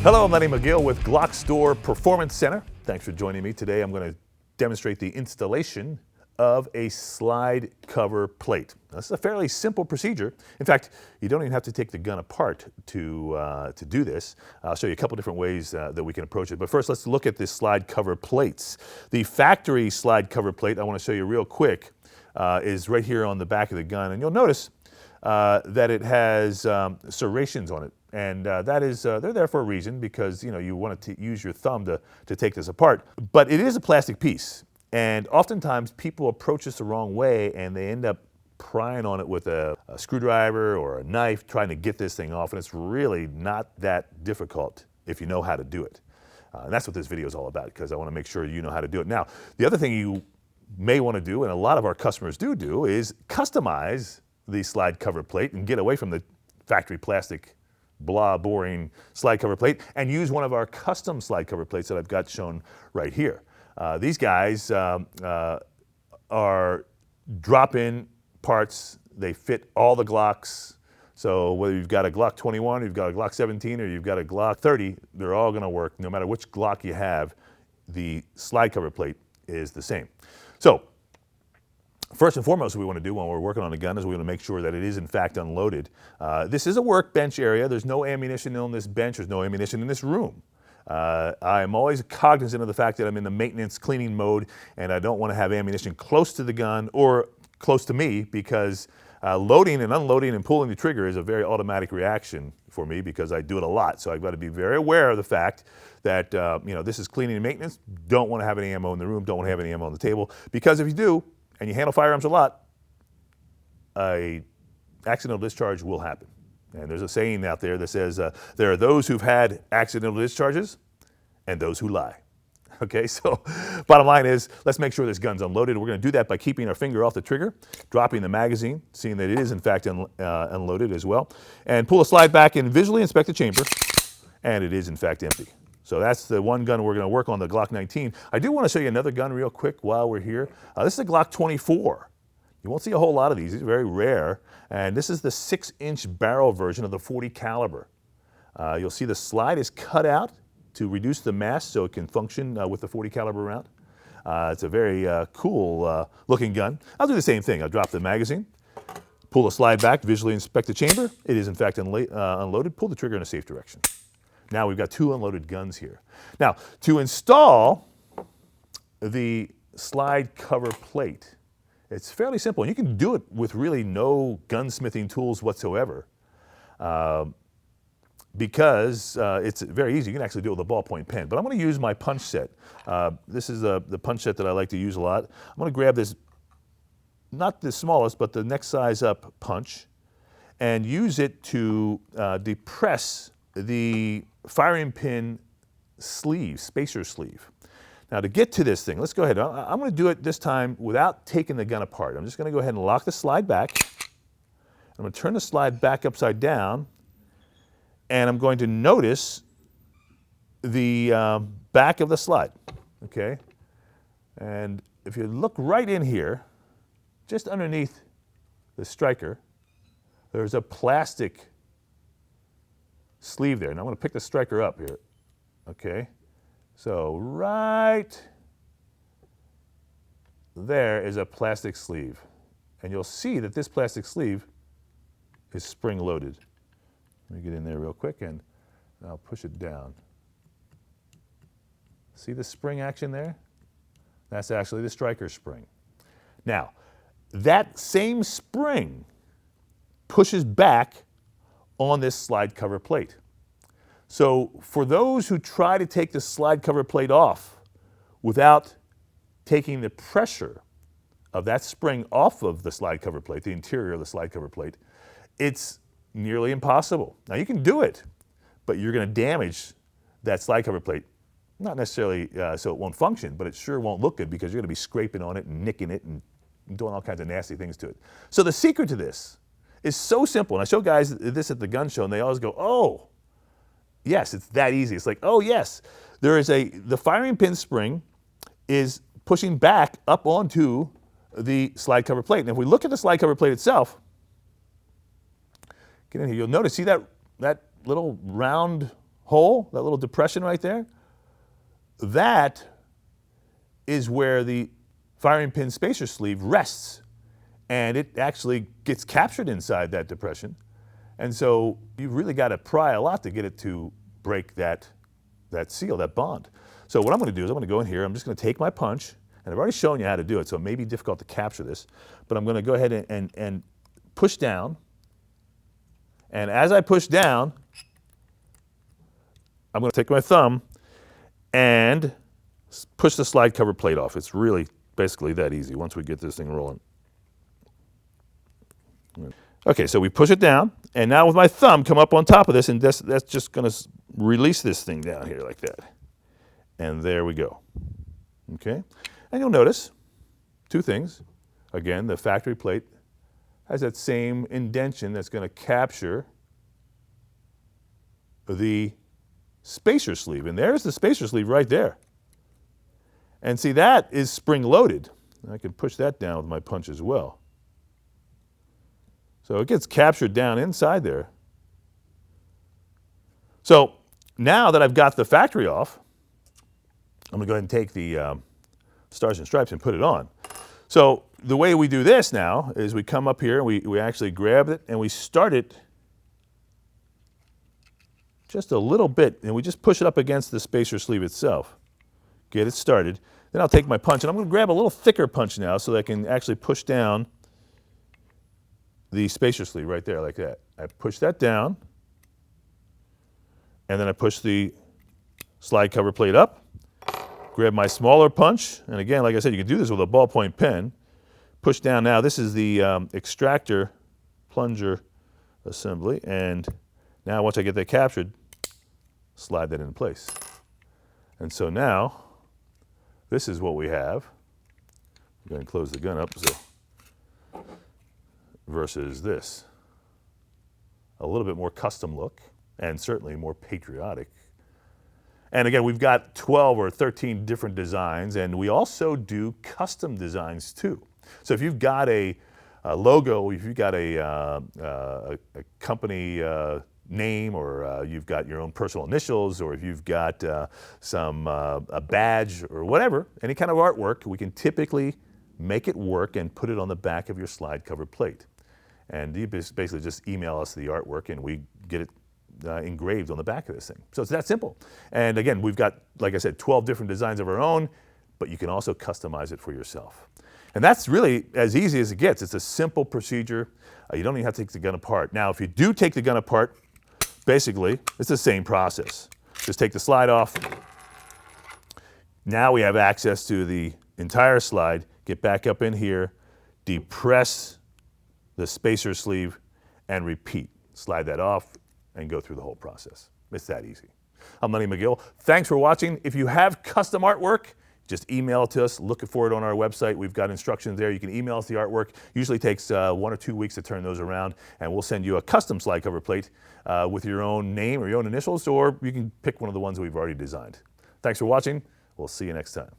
Hello, I'm Lenny McGill with Glock Store Performance Center. Thanks for joining me. Today I'm going to demonstrate the installation of a slide cover plate. Now, this is a fairly simple procedure. In fact, you don't even have to take the gun apart to do this. I'll show you a couple different ways that we can approach it. But first, let's look at the slide cover plates. The factory slide cover plate, I want to show you real quick, is right here on the back of the gun. And you'll notice that it has serrations on it. And that is, they're there for a reason, because you want to use your thumb to take this apart. But it is a plastic piece. And oftentimes people approach this the wrong way and they end up prying on it with a screwdriver or a knife trying to get this thing off. And it's really not that difficult if you know how to do it. And that's what this video is all about, because I want to make sure you know how to do it. Now, the other thing you may want to do, and a lot of our customers do, is customize the slide cover plate and get away from the factory plastic blah, boring slide cover plate and use one of our custom slide cover plates that I've got shown right here. These guys are drop-in parts. They fit all the Glocks. So whether you've got a Glock 21, you've got a Glock 17, or you've got a Glock 30, they're all going to work. No matter which Glock you have, the slide cover plate is the same. So first and foremost, what we want to do when we're working on a gun is we want to make sure that it is in fact unloaded. This is a workbench area. There's no ammunition on this bench. There's no ammunition in this room. I'm always cognizant of the fact that I'm in the maintenance cleaning mode and I don't want to have ammunition close to the gun or close to me, because loading and unloading and pulling the trigger is a very automatic reaction for me, because I do it a lot. So I've got to be very aware of the fact that this is cleaning and maintenance. Don't want to have any ammo in the room. Don't want to have any ammo on the table, because if you do, and you handle firearms a lot, an accidental discharge will happen. And there's a saying out there that says, there are those who've had accidental discharges and those who lie. Okay, so bottom line is, let's make sure this gun's unloaded. We're going to do that by keeping our finger off the trigger, dropping the magazine, seeing that it is in fact unloaded as well, and pull a slide back and visually inspect the chamber, and it is in fact empty. So that's the one gun we're going to work on, the Glock 19. I do want to show you another gun real quick while we're here. This is a Glock 24. You won't see a whole lot of these. These are very rare. And this is the 6-inch barrel version of the 40 caliber. You'll see the slide is cut out to reduce the mass so it can function with the 40 caliber round. It's a very cool looking gun. I'll do the same thing. I'll drop the magazine, pull the slide back, visually inspect the chamber. It is in fact unloaded. Pull the trigger in a safe direction. Now we've got two unloaded guns here. Now, to install the slide cover plate, it's fairly simple. And you can do it with really no gunsmithing tools whatsoever, because it's very easy. You can actually do it with a ballpoint pen. But I'm going to use my punch set. This is the punch set that I like to use a lot. I'm going to grab this, not the smallest, but the next size up punch, and use it to depress the firing pin sleeve, spacer sleeve. Now to get to this thing, let's go ahead. I'm going to do it this time without taking the gun apart. I'm just going to go ahead and lock the slide back. I'm going to turn the slide back upside down, and I'm going to notice the back of the slide, okay? And if you look right in here, just underneath the striker, there's a plastic sleeve there. And I'm going to pick the striker up here. Okay, so right there is a plastic sleeve, and you'll see that this plastic sleeve is spring loaded. Let me get in there real quick and I'll push it down. See the spring action there? That's actually the striker spring. Now, that same spring pushes back on this slide cover plate. So for those who try to take the slide cover plate off without taking the pressure of that spring off of the slide cover plate, the interior of the slide cover plate, it's nearly impossible. Now you can do it, but you're going to damage that slide cover plate. Not necessarily so it won't function, but it sure won't look good, because you're going to be scraping on it and nicking it and doing all kinds of nasty things to it. So the secret to this is so simple. And I show guys this at the gun show, and they always go, oh, yes, it's that easy. It's like, oh, yes. The firing pin spring is pushing back up onto the slide cover plate. And if we look at the slide cover plate itself, get in here, you'll notice, see that little round hole, that little depression right there, that is where the firing pin spacer sleeve rests. And it actually gets captured inside that depression. And so you've really got to pry a lot to get it to break that seal, that bond. So what I'm going to do is I'm going to go in here, I'm just going to take my punch, and I've already shown you how to do it, so it may be difficult to capture this, but I'm going to go ahead and push down. And as I push down, I'm going to take my thumb and push the slide cover plate off. It's really basically that easy once we get this thing rolling. Okay, so we push it down, and now with my thumb come up on top of this, and that's just going to release this thing down here like that. And there we go. Okay, and you'll notice two things. Again, the factory plate has that same indention that's going to capture the spacer sleeve, and there's the spacer sleeve right there. And see, that is spring-loaded. I can push that down with my punch as well. So it gets captured down inside there. So now that I've got the factory off, I'm going to go ahead and take the Stars and Stripes and put it on. So the way we do this now is we come up here, and we actually grab it, and we start it just a little bit, and we just push it up against the spacer sleeve itself. Get it started. Then I'll take my punch, and I'm going to grab a little thicker punch now so that I can actually push down the spacer sleeve right there like that. I push that down, and then I push the slide cover plate up, grab my smaller punch, and again, like I said, you can do this with a ballpoint pen. Push down now. This is the extractor plunger assembly, and now once I get that captured, slide that in place. And so now, this is what we have. I'm going to close the gun up versus this. A little bit more custom look, and certainly more patriotic. And again, we've got 12 or 13 different designs, and we also do custom designs too. So if you've got a logo, if you've got a company name, or you've got your own personal initials, or if you've got a badge or whatever, any kind of artwork, we can typically make it work and put it on the back of your slide cover plate. And you basically just email us the artwork, and we get it engraved on the back of this thing. So it's that simple. And again, we've got, like I said, 12 different designs of our own, but you can also customize it for yourself. And that's really as easy as it gets. It's a simple procedure. You don't even have to take the gun apart. Now, if you do take the gun apart, basically, it's the same process. Just take the slide off. Now we have access to the entire slide. Get back up in here, depress the spacer sleeve, and repeat. Slide that off and go through the whole process. It's that easy. I'm Lenny McGill. Thanks for watching. If you have custom artwork, just email it to us. Look for it on our website. We've got instructions there. You can email us the artwork. Usually takes 1 or 2 weeks to turn those around, and we'll send you a custom slide cover plate with your own name or your own initials, or you can pick one of the ones we've already designed. Thanks for watching. We'll see you next time.